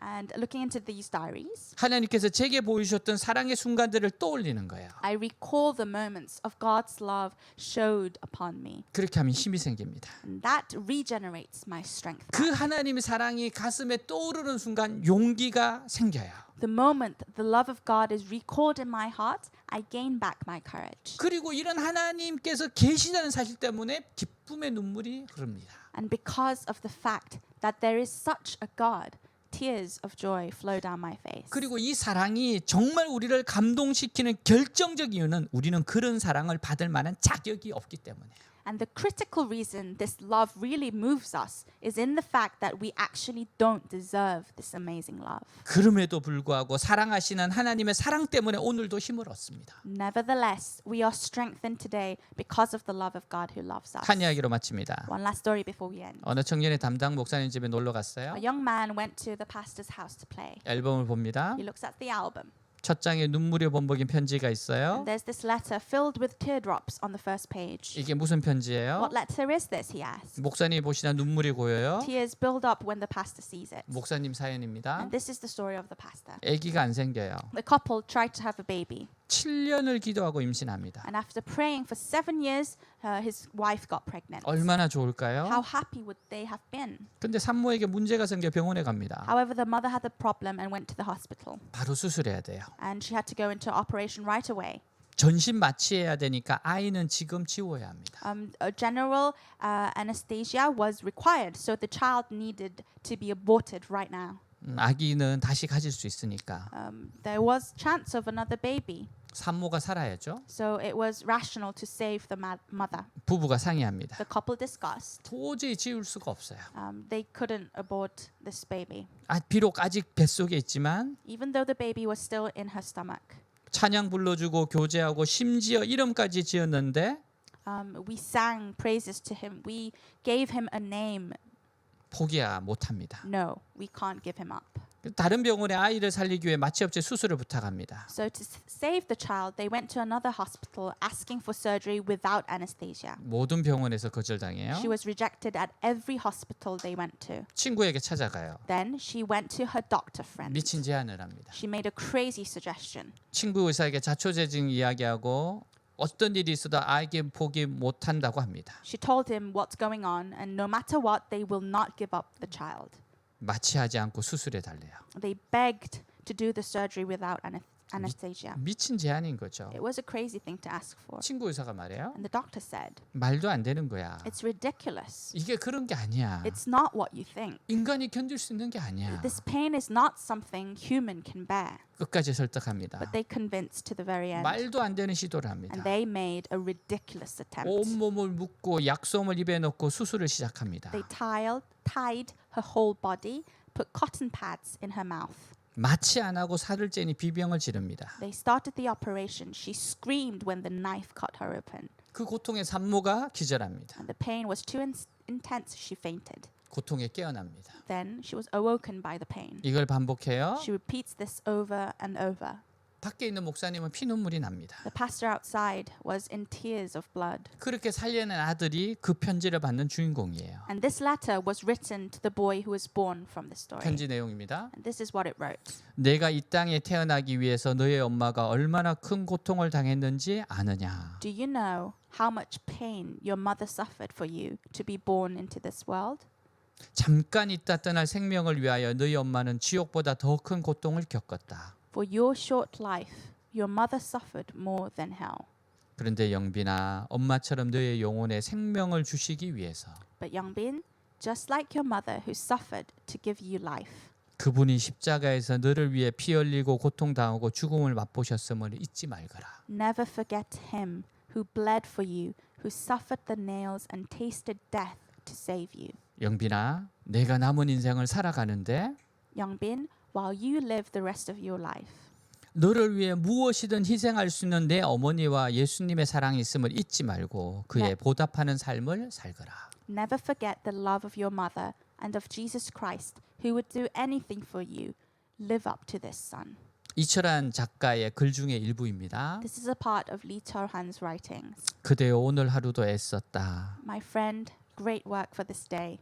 and looking into these diaries, 하나님께서 제게 보여주셨던 사랑의 순간들을 떠올리는 거예요. I recall the moments of God's love showed upon me. 그렇게 하면 힘이 생깁니다. And that regenerates my strength. 그 하나님의 사랑이 가슴에 떠오르는 순간 용기가 생겨요. The moment the love of God is recalled in my heart, I gain back my courage. 그리고 이런 하나님께서 계시다는 사실 때문에 기쁨의 눈물이 흐릅니다. And because of the fact that there is such a God, tears of joy flow down my face. 그리고 이 사랑이 정말 우리를 감동시키는 결정적 이유는 우리는 그런 사랑을 받을 만한 자격이 없기 때문이에요. And the critical reason this love really moves us is in the fact that we actually don't deserve this amazing love. 그럼에도 불구하고 사랑하시는 하나님의 사랑 때문에 오늘도 힘을 얻습니다. Nevertheless, we are strengthened today because of the love of God who loves us. 한 이야기로 마칩니다. One last story before we end. 어느 청년의 담당 목사님 집에 놀러 갔어요. A young man went to the pastor's house to play. 앨범을 봅니다. He looks at the album. 첫 장에 눈물이 범벅인 편지가 있어요. And there's this letter filled with teardrops on the first page. 이게 무슨 편지예요? What letter is this? He asks. 목사님이 보시나 눈물이 고여요. Tears build up when the pastor sees it. 목사님 사연입니다. And this is the story of the pastor. 아기가 안 생겨요. The couple tried to have a baby. 7년을 기도하고 임신합니다. And after praying for 7 years, his wife got pregnant. 얼마나 좋을까요? How happy would they have been? 근데 산모에게 문제가 생겨 병원에 갑니다. However, the mother had a problem and went to the hospital. 바로 수술해야 돼요. And she had to go into operation right away. 전신 마취해야 되니까 아이는 지금 지워야 합니다. A general anesthesia was required, so the child needed to be aborted right now. 아기는 다시 가질 수 있으니까. There was chance of another baby. 산모가 살아야죠. So it was rational to save the mother. 부부가 상의합니다. The couple discussed. 도저히 지울 수가 없어요. They couldn't abort this baby. 비록 아직 뱃속에 있지만 Even though the baby was still in her stomach. 찬양 불러주고 교제하고 심지어 이름까지 지었는데 We sang praises to him. We gave him a name. 포기야 못합니다. No, we can't give him up. 다른 병원에 아이를 살리기 위해 마취업체 수술을 부탁합니다. So to save the child, they went to another hospital asking for surgery without anesthesia. 모든 병원에서 거절당해요. She was rejected at every hospital they went to. 친구에게 찾아가요. Then she went to her doctor friend. 미친 제안을 합니다. She made a crazy suggestion. 친구 의사에게 자초재증 이야기하고 어떤 일이 있어도 아이에게 포기 못한다고 합니다. She told him what's going on, and no matter what, they will not give up the child. 마취하지 않고 수술해 달래요. They begged to do the surgery without anesthesia. 미친 제안인 거죠. It was a crazy thing to ask for. 친구 의사가 말해요. And the doctor said, 말도 안 되는 거야. it's ridiculous. 이게 그런 게 아니야. It's not what you think. 인간이 견딜 수 있는 게 아니야. This pain is not something human can bear. 끝까지 설득합니다. But they convinced to the very end. 말도 안 되는 시도를 합니다. And they made a ridiculous attempt. 온몸을 묶고 약솜을 입에 넣고 수술을 시작합니다. They tied her whole body, put cotton pads in her mouth. 마취 안 하고 살을 째니 비명을 지릅니다. They started the operation. She screamed when the knife cut her open. 그 고통에 산모가 기절합니다. And the pain was too intense, she fainted. 고통에 깨어납니다. Then she was awoken by the pain. 이걸 반복해요. She repeats this over and over. 밖에 있는 목사님은 피눈물이 납니다. The pastor outside was in tears of blood. 그렇게 살려낸 아들이 그 편지를 받는 주인공이에요. And this letter was written to the boy who was born from this story. 편지 내용입니다. And this is what it wrote. 내가 이 땅에 태어나기 위해서 너의 엄마가 얼마나 큰 고통을 당했는지 아느냐. Do you know how much pain your mother suffered for you to be born into this world? 잠깐 있다 떠날 생명을 위하여 너희 엄마는 지옥보다 더 큰 고통을 겪었다. For your short life, your mother suffered more than hell. 그런데 영빈아, 엄마처럼 너의 영혼에 생명을 주시기 위해서 But Youngbin, just like your mother who suffered to give you life, 그분이 십자가에서 너를 위해 피 흘리고 고통당하고 죽음을 맛보셨음을 잊지 말거라. never forget him who bled for you, who suffered the nails and tasted death to save you. 영빈아, 내가 남은 인생을 살아가는데 Youngbin, while you live the rest of your life, 너를 위해 무엇이든 희생할 수 있는 내 어머니와 예수님의 사랑이 있음을 잊지 말고 그에 네. 보답하는 삶을 살거라. never forget the love of your mother and of Jesus Christ, who would do anything for you. Live up to this, son. 이철한 작가의 글 중에 일부입니다. This is a part of Lee Chol-han's writings. 그대여 오늘 하루도 애썼다. My friend, great work for this day.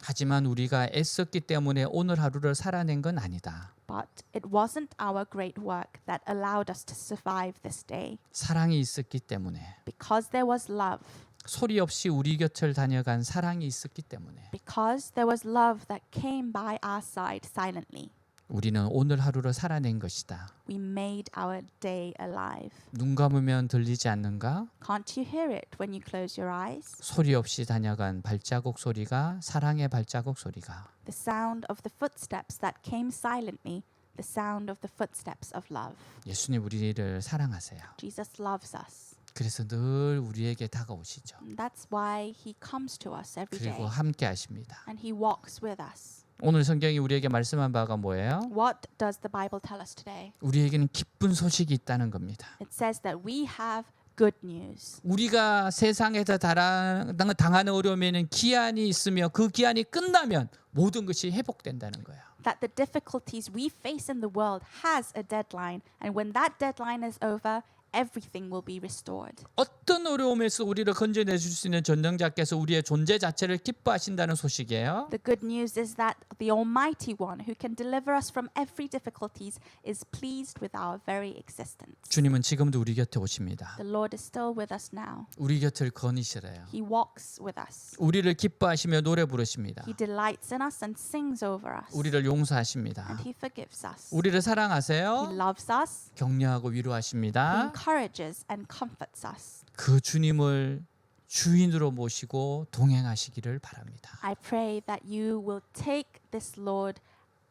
하지만 우리가 애썼기 때문에 오늘 하루를 살아낸 건 아니다. But it wasn't our great work that allowed us to survive this day. 사랑이 있었기 때문에, Because there was love. 소리 없이 우리 곁을 다녀간 사랑이 있었기 때문에 Because there was love that came by our side silently. 우리는 오늘 하루를 살아낸 것이다. We made our day alive. 눈 감으면 들리지 않는가? Can't you hear it when you close your eyes? 소리 없이 다녀간 발자국 소리가 사랑의 발자국 소리가 The sound of the footsteps that came silently, the sound of the footsteps of love. 예수님 우리를 사랑하세요. Jesus loves us. 그래서 늘 우리에게 다가오시죠. And that's why he comes to us every 그리고 day. 함께 하십니다. And he walks with us. 오늘 성경이 우리에게 말씀한 바가 뭐예요? What does the Bible tell us today? 우리에게는 기쁜 소식이 있다는 겁니다. It says that we have good news. 우리가 세상에서 당하는 어려움에는 기한이 있으며 그 기한이 끝나면 모든 것이 회복된다는 거예요. That the difficulties we face in the world has a deadline, and when that deadline is over, everything will be restored. 어떤 어려움에서 우리를 건져내 줄 수 있는 전능자께서 우리의 존재 자체를 기뻐하신다는 소식이에요. The good news is that the Almighty One who can deliver us from every difficulties is pleased with our very existence. 주님은 지금도 우리 곁에 오십니다. The Lord is still with us now. 우리 곁을 거니시래요. He walks with us. 우리를 기뻐하시며 노래 부르십니다. He delights in us and sings over us. 우리를 용서하십니다. And He forgives us. 우리를 He 사랑하세요. loves us. 격려하고 He 위로하십니다. encourages and comforts us. 그 주님을 주인으로 모시고 동행하시기를 바랍니다. I pray that you will take this Lord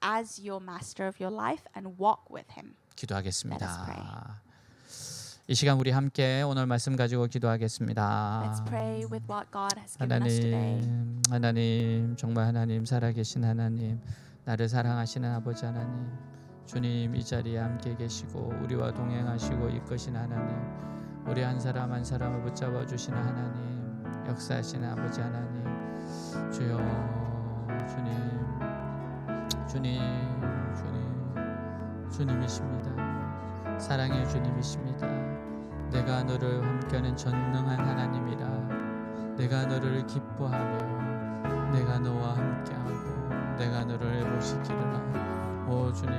as your master of your life and walk with Him. Let us 기도하겠습니다. 이 시간 우리 함께 오늘 말씀 가지고 Let's 기도하겠습니다. pray with what God has given us today. 하나님, 정말 하나님, 살아계신 하나님, 나를 사랑하시는 아버지 하나님, 주님 이 자리에 함께 계시고 우리와 동행하시고 이끄신 하나님, 우리 한 사람 한 사람을 붙잡아 주시는 하나님, 역사하시는 아버지 하나님, 주여, 주님이십니다. 사랑의 주님이십니다. 내가 너를 함께하는 전능한 하나님이라. 내가 너를 기뻐하며 내가 너와 함께하고 내가 너를 모시기를. 오 주님,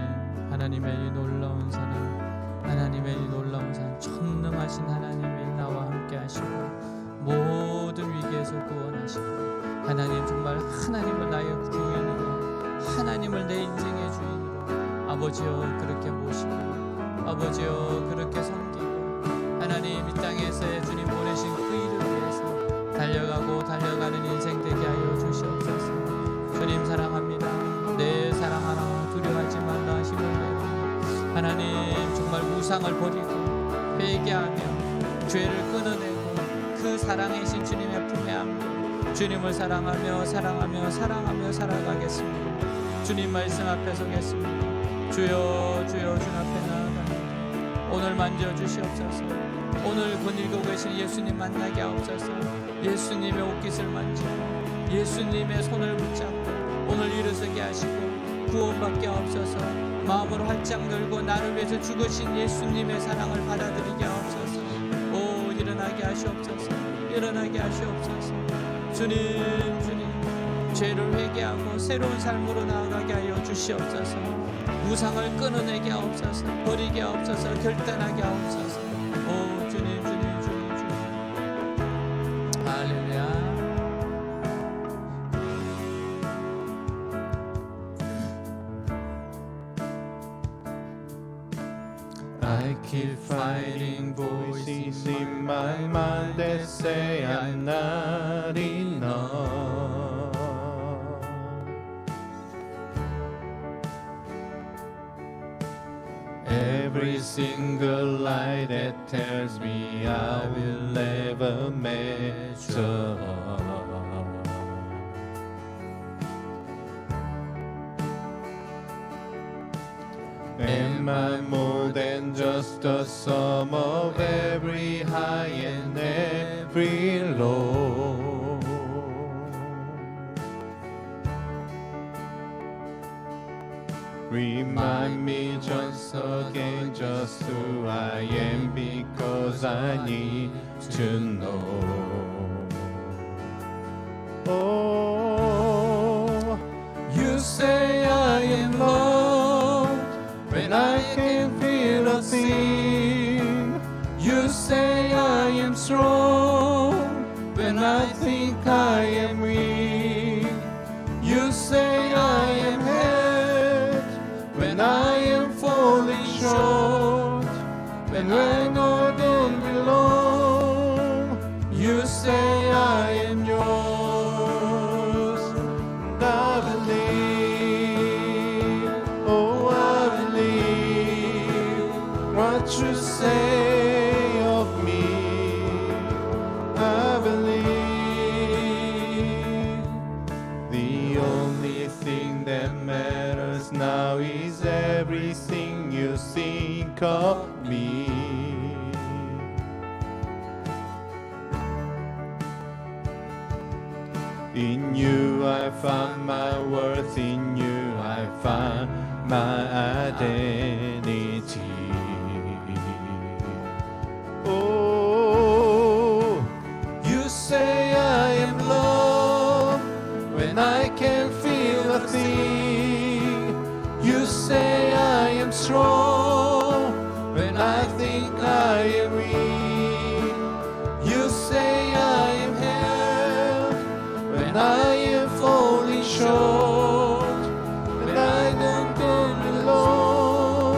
하나님의 이 놀라운 사랑, 하나님의 이 놀라운 사랑, 전능하신 하나님이 나와 함께하시고 모든 위기에서 구원하시고, 하나님 정말 하나님을 나의 주인으로, 하나님을 내 인생의 주인으로 아버지여 그렇게 모시고, 아버지여 그렇게 섬기고, 하나님 이 땅에서의 주님 보내신 그 일을 위해서 달려가는 인생 되게 하여 주시옵소서. 주님 사랑합니다. 내 사랑 하나 두려워하지 말라 힘을 내라. 하나님 정말 우상을 버리고 회개하며 죄를 끊어내고 그 사랑의 신 주님의 품에 안고 주님을 사랑하며 살아가겠습니다. 주님 말씀 앞에 서겠습니다. 주여 주 앞에 나아갑니다. 오늘 만져주시옵소서. 오늘 거닐고 계신 예수님 만나게 하옵소서. 예수님의 옷깃을 만지고 예수님의 손을 붙잡고 오늘 일어서게 하시고 구원받게 하옵소서. 마음으로 활짝 열고 나를 위해서 죽으신 예수님의 사랑을 받아들이게 하옵소서. 오 일어나게 하시옵소서. 일어나게 하시옵소서. 주님 죄를 회개하고 새로운 삶으로 나아가게 하여 주시옵소서. 우상을 끊어내게 하옵소서. 버리게 하옵소서. 결단하게 하옵소서. 오 주님 할렐루야. I keep fighting voices in my mind that say I'm not enough. Every single lie that tells me I will never measure up. Am I more than just a sum of every high and every low? Remind me once again just who I am, because I need to know. Oh, you say I am loved when I can feel a thing. You say I am strong when I think I am weak. You say I am held when I am falling short, when I know I don't belong. You say I am yours, and I believe, oh I believe what you say of me. I believe the only thing that matters now is everything you think of me. In you I found my worth, in you I found my identity. Oh, you say I am loved when I can't feel a thing. You say I am strong when I think I am weak. You say I am held when I am falling short, when I don't belong.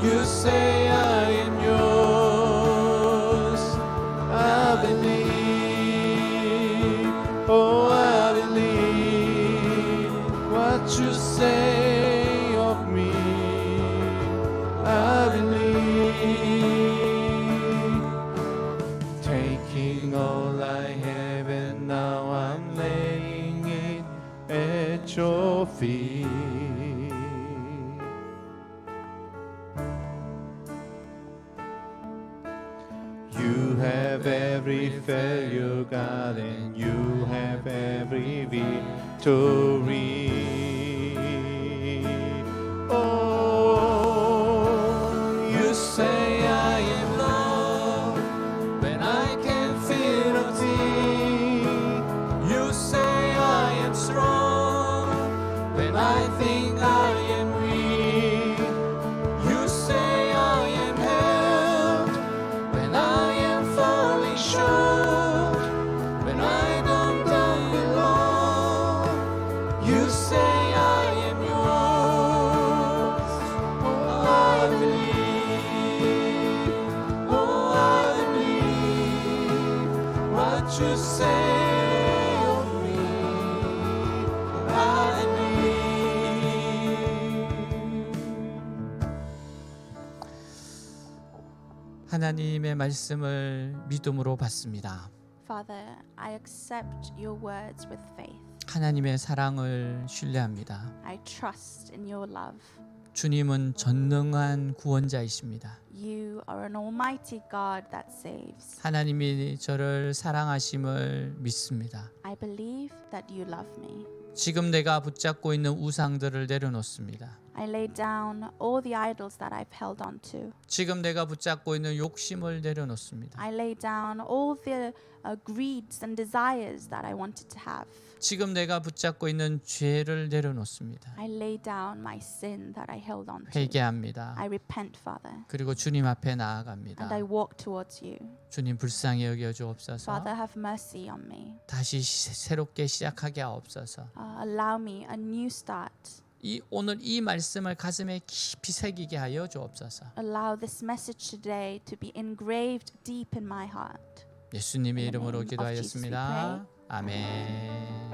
You say I am yours. I believe, oh I believe what you say of me. I believe. You have every failure, God, and you have every victory. Oh, you say I am Lord when I can feel a thing. You say I am strong when I think I am weak. You say I am held when I am falling short, when I don't belong. You say I am yours. Oh, I believe. Oh, I believe what you say of me. I believe. 하나님의 말씀을 믿음으로 받습니다. Father, I accept your words with faith. 하나님의 사랑을 신뢰합니다. I trust in your love. 주님은 전능한 구원자이십니다. You are an almighty God that saves. 하나님이 저를 사랑하심을 믿습니다. I believe that you love me. 지금 내가 붙잡고 있는 우상들을 내려놓습니다. I lay down all the idols that I've held on to. 지금 내가 붙잡고 있는 욕심을 내려놓습니다. I lay down all the greeds and desires that I wanted to have. 지금 내가 붙잡고 있는 죄를 내려놓습니다. I lay down my sin that I held on to. 회개합니다. I repent, Father, 그리고 주님 앞에 나아갑니다. and I walk towards you. 주님 불쌍히 여겨 주옵소서. Father, have mercy on me. 다시 새롭게 시작하게 하옵소서. Allow me a new start. 오늘 이 말씀을 가슴에 깊이 새기게 하여 주옵소서. Allow this message today to be engraved deep in my heart. 예수님의 In the 이름으로 name of Jesus we 기도하였습니다. pray. 아멘.